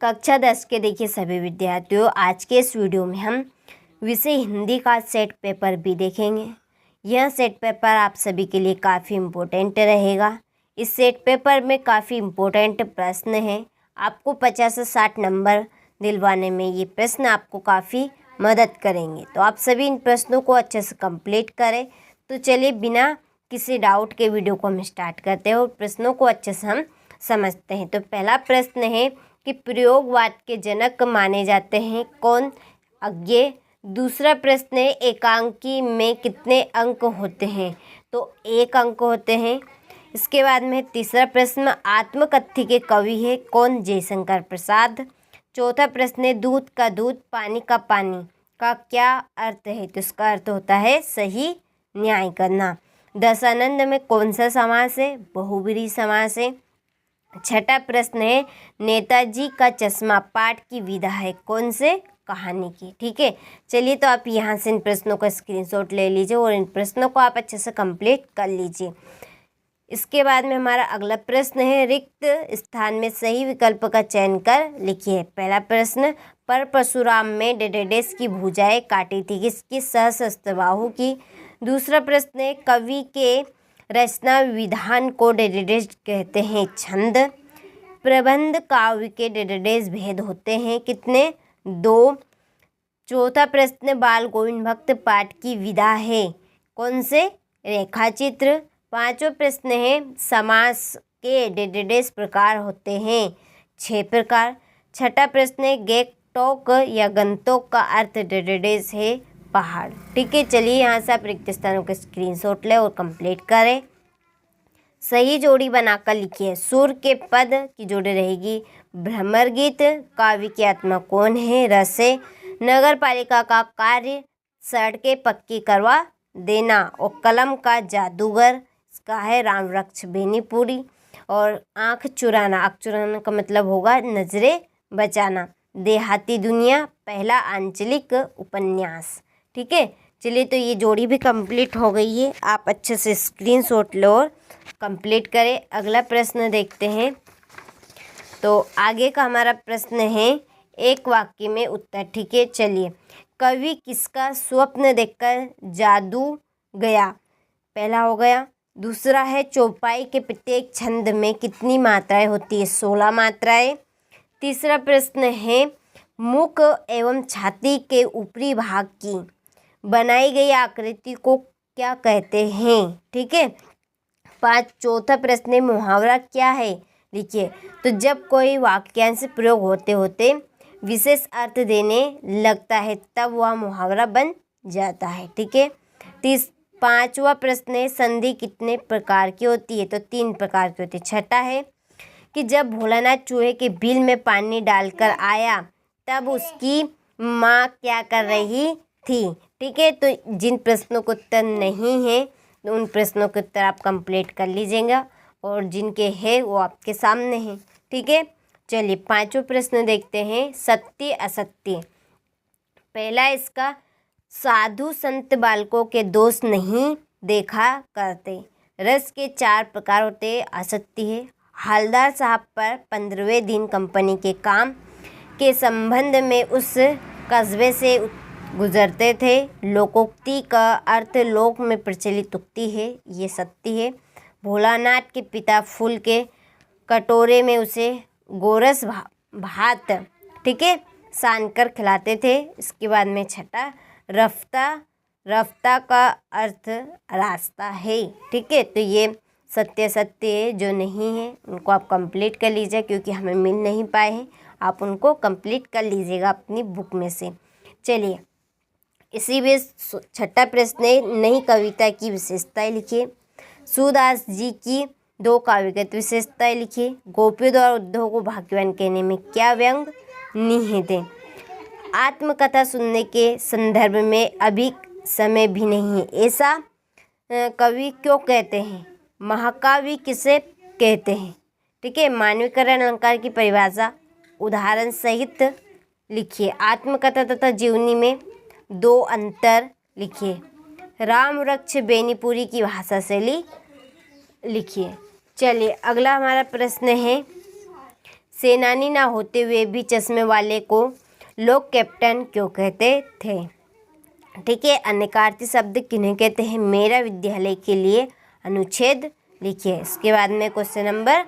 कक्षा 10 के देखिए सभी विद्यार्थियों, आज के इस वीडियो में हम विषय हिंदी का सेट पेपर भी देखेंगे। यह सेट पेपर आप सभी के लिए काफ़ी इम्पोर्टेंट रहेगा। इस सेट पेपर में काफ़ी इम्पोर्टेंट प्रश्न हैं। आपको 50 से 60 नंबर दिलवाने में ये प्रश्न आपको काफ़ी मदद करेंगे। तो आप सभी इन प्रश्नों को अच्छे से कंप्लीट करें। तो चलिए बिना किसी डाउट के वीडियो को हम स्टार्ट करते हैं और प्रश्नों को अच्छे से हम समझते हैं। तो पहला प्रश्न है कि प्रयोगवाद के जनक माने जाते हैं कौन? अज्ञेय। दूसरा प्रश्न है एकांकी में कितने अंक होते हैं? तो 1 अंक होते हैं। इसके बाद में तीसरा प्रश्न आत्मकथ्य के कवि है कौन? जयशंकर प्रसाद। चौथा प्रश्न है दूध का दूध पानी का पानी का क्या अर्थ है? तो इसका अर्थ होता है सही न्याय करना। दशानंद में कौन सा समास है? बहुब्रीहि समास है। छठा प्रश्न है नेताजी का चश्मा पाठ की विधा है कौन से? कहानी की। ठीक है, चलिए तो आप यहाँ से इन प्रश्नों का स्क्रीनशॉट ले लीजिए और इन प्रश्नों को आप अच्छे से कंप्लीट कर लीजिए। इसके बाद में हमारा अगला प्रश्न है रिक्त स्थान में सही विकल्प का चयन कर लिखिए। पहला प्रश्न पर परशुराम में डेडेडेस की भुजाएं काटी थी किसकी? सहस्त्रबाहु की। दूसरा प्रश्न है कवि के रचना विधान को डेडेडेस कहते हैं छंद। प्रबंध काव्य के डेडेडेस भेद होते हैं कितने? 2। चौथा प्रश्न बाल गोविंद भक्त पाठ की विधा है कौन से? रेखाचित्र। पांचवा प्रश्न है समास के डेडेडेस प्रकार होते हैं 6 प्रकार। छठा प्रश्न है गैंगटॉक या गंतोक का अर्थ डेडेडेस है पहाड़। ठीक है, चलिए यहाँ से आप रिक्त स्थानों के स्क्रीनशॉट लें और कंप्लीट करें। सही जोड़ी बनाकर लिखिए। सूर्य के पद की जोड़ी रहेगी भ्रमर गीत। काव्य की आत्मा कौन है? रस है। नगर पालिका का कार्य सड़कें पक्की करवा देना और कलम का जादूगर इसका है राम वृक्ष बेनीपुरी। और आँख चुराना का मतलब होगा नजरें बचाना। देहाती दुनिया पहला आंचलिक उपन्यास। ठीक है, चलिए तो ये जोड़ी भी कंप्लीट हो गई है। आप अच्छे से स्क्रीनशॉट लो और कंप्लीट करें। अगला प्रश्न देखते हैं। तो आगे का हमारा प्रश्न है एक वाक्य में उत्तर। ठीक है, चलिए कवि किसका स्वप्न देखकर जादू गया? पहला हो गया। दूसरा है चौपाई के प्रत्येक छंद में कितनी मात्राएं होती है? 16 मात्राएं। तीसरा प्रश्न है मुख एवं छाती के ऊपरी भाग की बनाई गई आकृति को क्या कहते हैं? ठीक है। 5। चौथा प्रश्न है मुहावरा क्या है? लिखिए। तो जब कोई वाक्यांश प्रयोग होते होते विशेष अर्थ देने लगता है तब वह मुहावरा बन जाता है। ठीक है। 5वां प्रश्न है संधि कितने प्रकार की होती है? तो 3 प्रकार की होती है। छठा है कि जब भोलानाथ चूहे के बिल में पानी डालकर आया तब उसकी माँ क्या कर रही थी? ठीक है, तो जिन प्रश्नों को उत्तर नहीं है तो उन प्रश्नों के उत्तर आप कंप्लीट कर लीजिएगा और जिनके हैं वो आपके सामने हैं। ठीक है, चलिए 5वां प्रश्न देखते हैं सत्य असत्य। पहला इसका साधु संत बालकों के दोष नहीं देखा करते। रस के 4 प्रकार होते हैं। असत्य है हवलदार साहब पर 15वें दिन कंपनी के काम के संबंध में उस कस्बे से गुजरते थे। लोकोक्ति का अर्थ लोक में प्रचलित उक्ति है, ये सत्य है। भोलानाथ के पिता फूल के कटोरे में उसे गोरस भात ठीक है सान कर खिलाते थे। इसके बाद में छठा रफ्ता का अर्थ रास्ता है। ठीक है, तो ये सत्य है, जो नहीं है उनको आप कंप्लीट कर लीजिए क्योंकि हमें मिल नहीं पाए हैं। आप उनको कंप्लीट कर लीजिएगा अपनी बुक में से। चलिए इसी में छठा प्रश्न है नई कविता की विशेषताएं लिखिए। सूरदास जी की 2 काव्यगत विशेषताएं लिखिए। गोपियों द्वारा उद्धव को भाग्यवान कहने में क्या व्यंग निहित है? आत्मकथा सुनने के संदर्भ में अभी समय भी नहीं है ऐसा कवि क्यों कहते हैं? महाकाव्य किसे कहते हैं? ठीक है, मानवीकरण अलंकार की परिभाषा उदाहरण सहित लिखिए। आत्मकथा तथा जीवनी में 2 अंतर लिखिए। राम वृक्ष बेनीपुरी की भाषा शैली लिखिए। चलिए अगला हमारा प्रश्न है सेनानी ना होते हुए भी चश्मे वाले को लोग कैप्टन क्यों कहते थे। ठीक है, अनेकार्थी शब्द किन्हें कहते हैं। मेरा विद्यालय के लिए अनुच्छेद लिखिए। इसके बाद में क्वेश्चन नंबर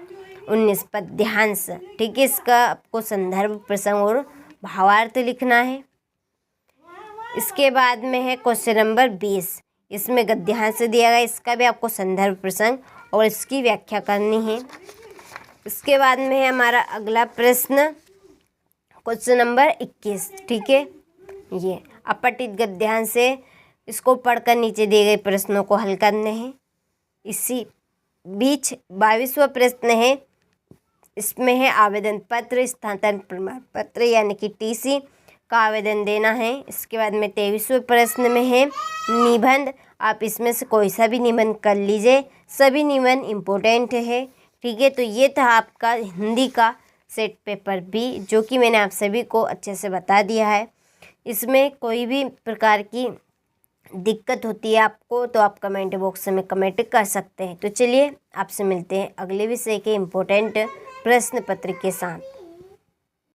19 पद्यांश। ठीक है, इसका आपको संदर्भ, प्रसंग और भावार्थ लिखना है। इसके बाद में है क्वेश्चन नंबर 20, इसमें गद्यांश दिया गया, इसका भी आपको संदर्भ, प्रसंग और इसकी व्याख्या करनी है। इसके बाद में है हमारा अगला प्रश्न क्वेश्चन नंबर 21। ठीक है, ये अपठित गद्यांश से इसको पढ़कर नीचे दिए गए प्रश्नों को हल करने हैं। इसी बीच 22वां प्रश्न है, इसमें है आवेदन पत्र, स्थानांतरण प्रमाण पत्र यानी कि टीसी का आवेदन देना है। इसके बाद में 23वें प्रश्न में है निबंध। आप इसमें से कोई सा भी निबंध कर लीजिए, सभी निबंध इम्पोर्टेंट है। ठीक है, तो ये था आपका हिंदी का सेट पेपर बी, जो कि मैंने आप सभी को अच्छे से बता दिया है। इसमें कोई भी प्रकार की दिक्कत होती है आपको तो आप कमेंट बॉक्स में कमेंट कर सकते हैं। तो चलिए आपसे मिलते हैं अगले विषय के इम्पोर्टेंट प्रश्न पत्र के साथ।